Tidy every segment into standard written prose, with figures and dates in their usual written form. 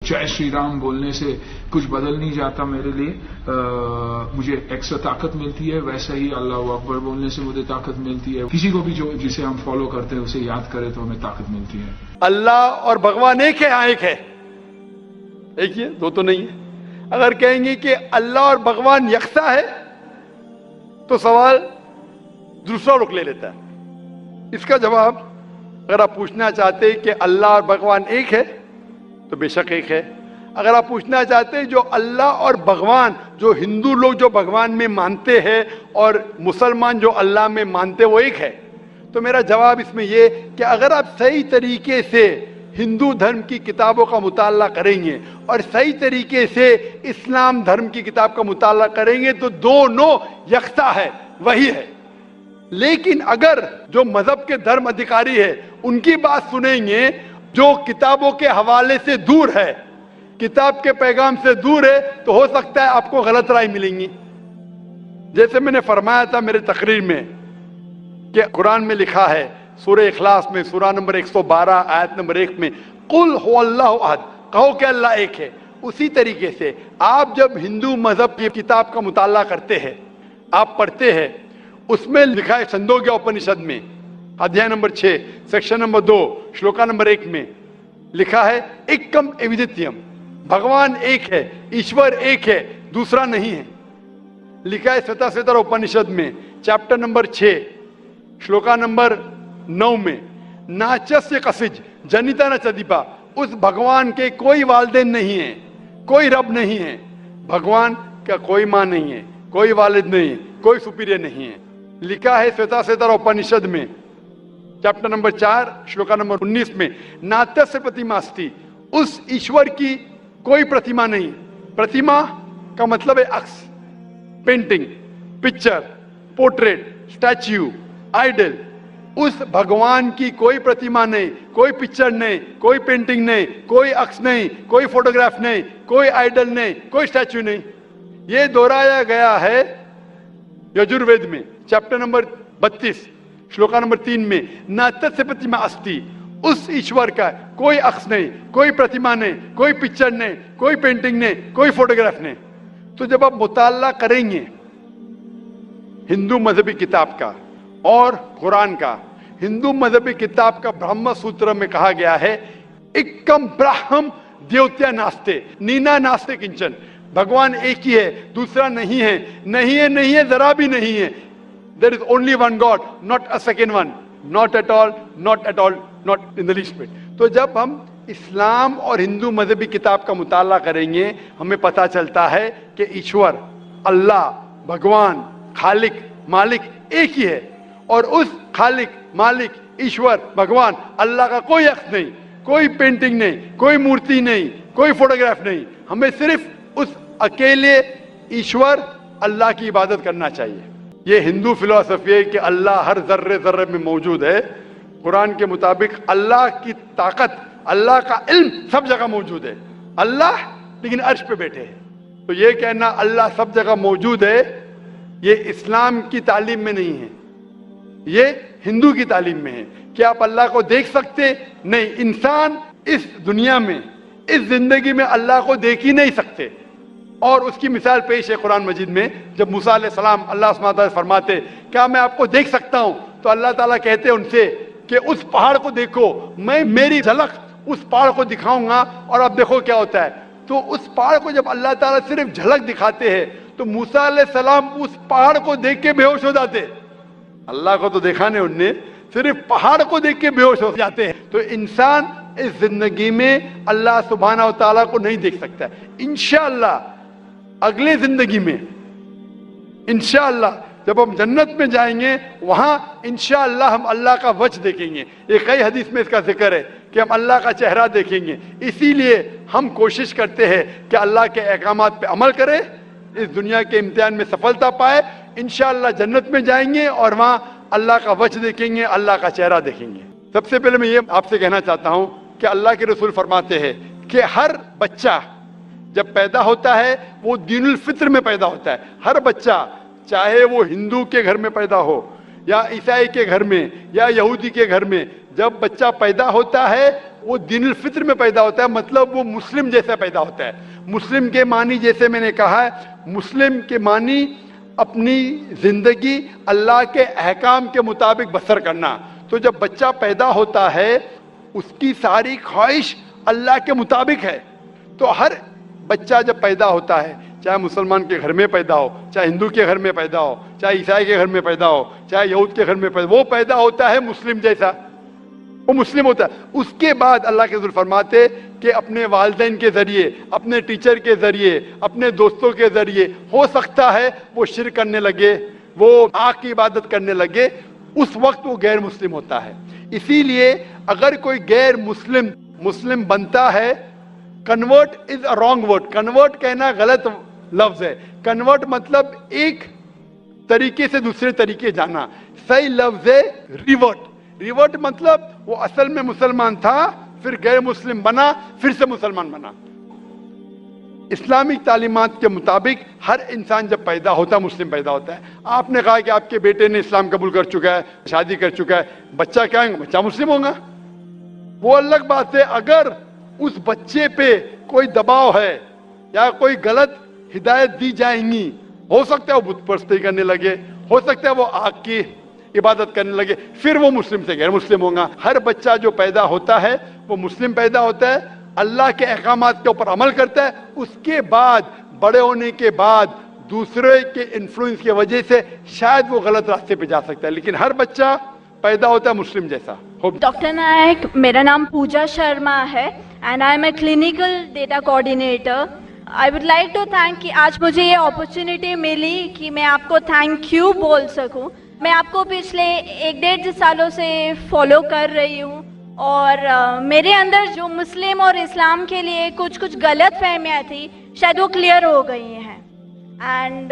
जय श्री राम बोलने से कुछ बदल नहीं जाता मेरे लिए, मुझे एक्स्ट्रा ताकत मिलती है। वैसा ही अल्लाह अकबर बोलने से मुझे ताकत मिलती है। किसी को भी जो जिसे हम फॉलो करते हैं उसे याद करें तो हमें ताकत मिलती है। अल्लाह और भगवान एक है? हाँ एक है, एक ही है, दो तो नहीं है। अगर कहेंगे कि अल्लाह और भगवान यकसा है तो सवाल दूसरा रुख ले लेता है। इसका जवाब अगर आप पूछना चाहते हैं कि अल्लाह और भगवान एक है तो बेशक एक है। अगर आप पूछना चाहते हैं जो अल्लाह और भगवान, जो हिंदू लोग जो भगवान में मानते हैं और मुसलमान जो अल्लाह में मानते वो एक है, तो मेरा जवाब इसमें ये कि अगर आप सही तरीके से हिंदू धर्म की किताबों का मुताला करेंगे और सही तरीके से इस्लाम धर्म की किताब का मुताला करेंगे तो दोनों यकसा है, वही है। लेकिन अगर जो मजहब के धर्म अधिकारी है उनकी बात सुनेंगे, जो किताबों के हवाले से दूर है, किताब के पैगाम से दूर है, तो हो सकता है आपको गलत राय मिलेंगी। जैसे मैंने फरमाया था मेरे तकरीर में कि कुरान में लिखा है सूरह इखलास में सूरह नंबर 112 आयत नंबर 1 में, कुल हुवल्लाहु अहद, कहो कि अल्लाह एक है। उसी तरीके से आप जब हिंदू मजहब की किताब का मुताला करते हैं, आप पढ़ते हैं, उसमें लिखा है छंदोग्य उपनिषद में अध्याय number 6 section number 2 shloka number 1 में लिखा है एकम एविदित्यम, भगवान एक है, ईश्वर एक है, दूसरा नहीं है। लिखा है श्वेताश्वेतर उपनिषद में चैप्टर नंबर 6 श्लोका नंबर 9 में, नाचस्य कसिज जनिता न चदीपा, उस भगवान के कोई वालिदैन नहीं है, कोई रब नहीं है, भगवान का कोई माँ नहीं है, कोई वालिद नहीं है, कोई सुपीरियर नहीं है। लिखा है श्वेताश्वेतर उपनिषद में चैप्टर नंबर 4 श्लोका नंबर 19 में, नात्यस्य प्रतिमा अस्ति, उस ईश्वर की कोई प्रतिमा नहीं। प्रतिमा का मतलब है अक्स, painting, picture, portrait, statue, idol. उस भगवान की कोई प्रतिमा नहीं, कोई पिक्चर नहीं, कोई पेंटिंग नहीं, कोई अक्स नहीं, कोई फोटोग्राफ नहीं, कोई आइडल नहीं, कोई स्टैच्यू नहीं। ये दोहराया गया है यजुर्वेद में चैप्टर नंबर 32 श्लोका नंबर 3 में, न तस्य प्रतिमा अस्ति, उस ईश्वर का कोई अक्स नहीं, कोई प्रतिमा नहीं, कोई पिक्चर नहीं, कोई पेंटिंग नहीं, कोई फोटोग्राफ नहीं। तो जब आप मुताला करेंगे हिंदू मजहबी किताब का और कुरान का, हिंदू मजहबी किताब का ब्रह्म सूत्र में कहा गया है एकम ब्रह्म द्योत्या नास्ते नीना नास्ते किंचन, भगवान एक ही है, दूसरा नहीं है, नहीं है, नहीं है, जरा भी नहीं है। There is only one God, not a second one, not at all, not at all, not in the least bit. तो जब हम इस्लाम और हिंदू मजहबी किताब का मुताला करेंगे हमें पता चलता है कि ईश्वर, अल्लाह, भगवान, खालिक, मालिक एक ही है। और उस खालिक, मालिक, ईश्वर, भगवान, अल्लाह का कोई अक्स नहीं, कोई पेंटिंग नहीं, कोई मूर्ति नहीं, कोई फोटोग्राफ नहीं। हमें सिर्फ उस अकेले ईश्वर अल्लाह की इबादत करना चाहिए। ये हिंदू फिलॉसफी है कि अल्लाह हर जर्रे जर्रे में मौजूद है। कुरान के मुताबिक अल्लाह की ताकत, अल्लाह का इल्म सब जगह मौजूद है। अल्लाह लेकिन अर्श पे बैठे हैं। तो ये कहना अल्लाह सब जगह मौजूद है, ये इस्लाम की तालीम में नहीं है, ये हिंदू की तालीम में है। क्या आप अल्लाह को देख सकते? नहीं। इंसान इस दुनिया में, इस जिंदगी में अल्लाह को देख ही नहीं सकते। और उसकी मिसाल पेश है कुरान मजीद में, जब मूसा अलैहिस्सलाम अल्लाह सुब्हानहू व तआला फरमाते क्या मैं आपको देख सकता हूं, तो अल्लाह ताला कहते उनसे कि उस पहाड़ को देखो, मैं मेरी झलक उस पहाड़ को दिखाऊंगा और अब देखो क्या होता है। तो उस पहाड़ को जब अल्लाह ताला सिर्फ झलक दिखाते हैं तो मूसा अलैहिस्सलाम उस पहाड़ को देख के बेहोश हो जाते। अल्लाह को तो देखा नहीं उनने, सिर्फ पहाड़ को देख के बेहोश हो जाते हैं। तो इंसान इस जिंदगी में अल्लाह सुब्हानहू व तआला को नहीं देख सकता। इंशाअल्लाह अगले जिंदगी में, इंशाअल्लाह जब हम जन्नत में जाएंगे वहां इंशाअल्लाह हम अल्लाह का वजह देखेंगे। ये कई हदीस में इसका जिक्र है कि हम अल्लाह का चेहरा देखेंगे। इसीलिए हम कोशिश करते हैं कि अल्लाह के अहकामात पे अमल करें, इस दुनिया के इम्तिहान में सफलता पाए, इंशाअल्लाह जन्नत में जाएंगे और वहां अल्लाह का वजह देखेंगे, अल्लाह का चेहरा देखेंगे। सबसे पहले मैं ये आपसे कहना चाहता हूं कि अल्लाह के रसूल फरमाते हैं कि हर बच्चा जब पैदा होता है वो दीनुल फित्र में पैदा होता है। हर बच्चा, चाहे वो हिंदू के घर में पैदा हो या ईसाई के घर में या यहूदी के घर में, जब बच्चा पैदा होता है وہ دین الفطر میں پیدا ہوتا ہے, مطلب وہ مسلم جیسا پیدا ہوتا ہے. مسلم کے معنی جیسے میں نے کہا ہے, مسلم کے معنی اپنی زندگی اللہ کے احکام کے مطابق بسر کرنا. تو جب بچہ پیدا ہوتا ہے اس کی ساری خواہش اللہ کے مطابق ہے. تو ہر بچہ جب پیدا ہوتا ہے, چاہے مسلمان کے گھر میں پیدا ہو, چاہے ہندو کے گھر میں پیدا ہو, چاہے عیسائی کے گھر میں پیدا ہو, چاہے یہود کے گھر میں پیدا ہو, وہ پیدا ہوتا ہے مسلم جیسا, وہ مسلم ہوتا ہے. اس کے بعد اللہ کے حضور فرماتے کہ اپنے والدین کے ذریعے, اپنے ٹیچر کے ذریعے, اپنے دوستوں کے ذریعے ہو سکتا ہے وہ شرک کرنے لگے, وہ آگ کی عبادت کرنے لگے, اس وقت وہ غیر مسلم ہوتا ہے. اسی لیے اگر کوئی غیر مسلم بنتا ہے, convert is a wrong word. Convert کہنا غلط لفظ ہے. کنورٹ مطلب ایک طریقے سے دوسرے طریقے جانا. صحیح لفظ ہے ریورٹ. ریورٹ مطلب وہ اصل میں مسلمان تھا, پھر غیر مسلم بنا, پھر سے مسلمان بنا. اسلامی تعلیمات کے مطابق ہر انسان جب پیدا ہوتا ہے مسلم پیدا ہوتا ہے. آپ نے کہا کہ آپ کے بیٹے نے اسلام قبول کر چکا ہے, شادی کر چکا ہے, بچہ کیا ہے, بچہ مسلم ہوگا. وہ الگ بات ہے اگر اس بچے پہ کوئی دباؤ ہے یا کوئی غلط ہدایت دی جائیں گی, ہو سکتا ہے وہ بت پرستی کرنے لگے, ہو سکتا ہے وہ آگ کی عبادت کرنے لگے, پھر وہ مسلم سے غیر مسلم ہوگا. ہر بچہ جو پیدا ہوتا ہے وہ مسلم پیدا ہوتا ہے, اللہ کے احکامات کے اوپر عمل کرتا ہے. اس کے بعد بڑے ہونے کے بعد دوسرے کے انفلوئنس کی وجہ سے شاید وہ غلط راستے پہ جا سکتا ہے, لیکن ہر بچہ پیدا ہوتا ہے مسلم جیسا. ڈاکٹر نائک, میرا نام پوجا شرما ہے and I am a clinical data coordinator. I would like to thank کہ آج مجھے یہ اپرچونیٹی ملی کہ میں آپ کو تھینک یو بول سکوں. میں آپ کو پچھلے 1-1.5 سالوں سے فالو کر رہی ہوں اور میرے اندر جو مسلم اور اسلام کے لیے کچھ غلط فہمیاں تھی شاید وہ کلیئر ہو گئی ہیں. اینڈ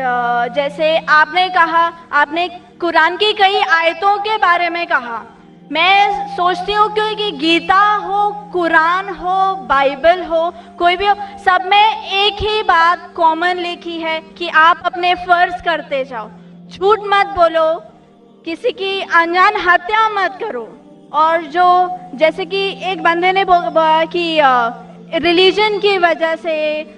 جیسے آپ نے کہا, آپ نے قرآن کی کئی آیتوں کے بارے میں کہا. میں سوچتی ہوں کہ گیتا ہو, قرآن ہو, بائبل ہو, کوئی بھی ہو, سب میں ایک ہی بات کامن لکھی ہے کہ آپ اپنے فرض کرتے جاؤ, جھوٹ مت بولو, کسی کی انجان ہتیا مت کرو. اور جو جیسے کہ ایک بندے نے بولا کہ ریلیجن کی وجہ سے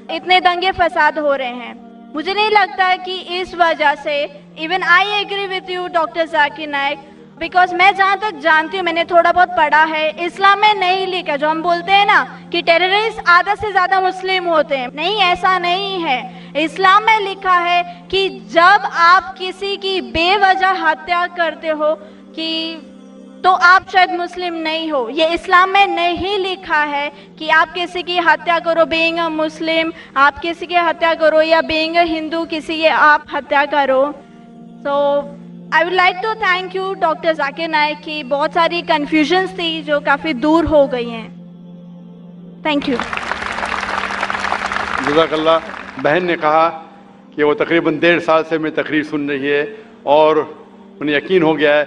اتنے دنگے فساد ہو رہے ہیں, مجھے نہیں لگتا کہ اس وجہ سے, even I agree with you doctor Zakir Naik, because میں جہاں تک جانتی ہوں, میں نے تھوڑا بہت پڑھا ہے, اسلام میں نہیں لکھا جو ہم بولتے ہیں نا کہ ٹیررسٹ آدھا سے زیادہ مسلم ہوتے ہیں. نہیں, ایسا نہیں ہے. اسلام میں لکھا ہے کہ جب آپ کسی کی بے وجہ ہتیا کرتے ہو کہ تو آپ شاید مسلم نہیں ہو. یہ اسلام میں نہیں لکھا ہے کہ آپ کسی کی ہتیا کرو بینگ اے مسلم, آپ کسی کی ہتیا کرو یا بینگ اے ہندو کسی کی آپ ہتیا کرو. So I would like to thank you doctor Zakir Naik کی بہت ساری کنفیوژنس تھی جو کافی دور ہو گئی ہیں. Thank you. جزاک اللہ. بہن نے کہا کہ وہ تقریباً 1.5 سال سے میں تقریر سن رہی ہے اور انہیں یقین ہو گیا ہے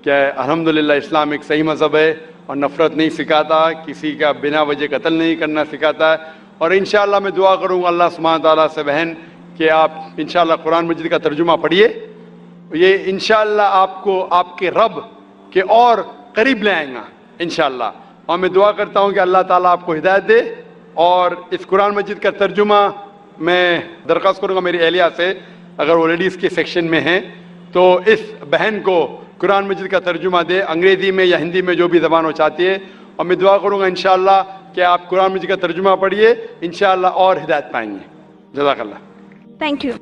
کہ الحمدللہ اسلام ایک صحیح مذہب ہے اور نفرت نہیں سکھاتا, کسی کا بنا وجہ قتل نہیں کرنا سکھاتا ہے. اور انشاءاللہ میں دعا کروں گا اللہ سبحانہ تعالیٰ سے بہن کہ آپ انشاءاللہ قرآن مجید کا ترجمہ پڑھیے. یہ انشاءاللہ آپ کو آپ کے رب کے اور قریب لے آئیں گا انشاءاللہ. اور میں دعا کرتا ہوں کہ اللہ تعالیٰ آپ کو ہدایت دے. اور اس قرآن مجید کا ترجمہ میں درخواست کروں گا میری اہلیہ سے, اگر وہ لیڈیز کے سیکشن میں ہیں تو اس بہن کو قرآن مجید کا ترجمہ دے, انگریزی میں یا ہندی میں جو بھی زبان وہ چاہتی ہے. اور میں دعا کروں گا انشاءاللہ کہ آپ قرآن مجید کا ترجمہ پڑھیے, انشاءاللہ اور ہدایت پائیں گے. جزاک اللہ. Thank you.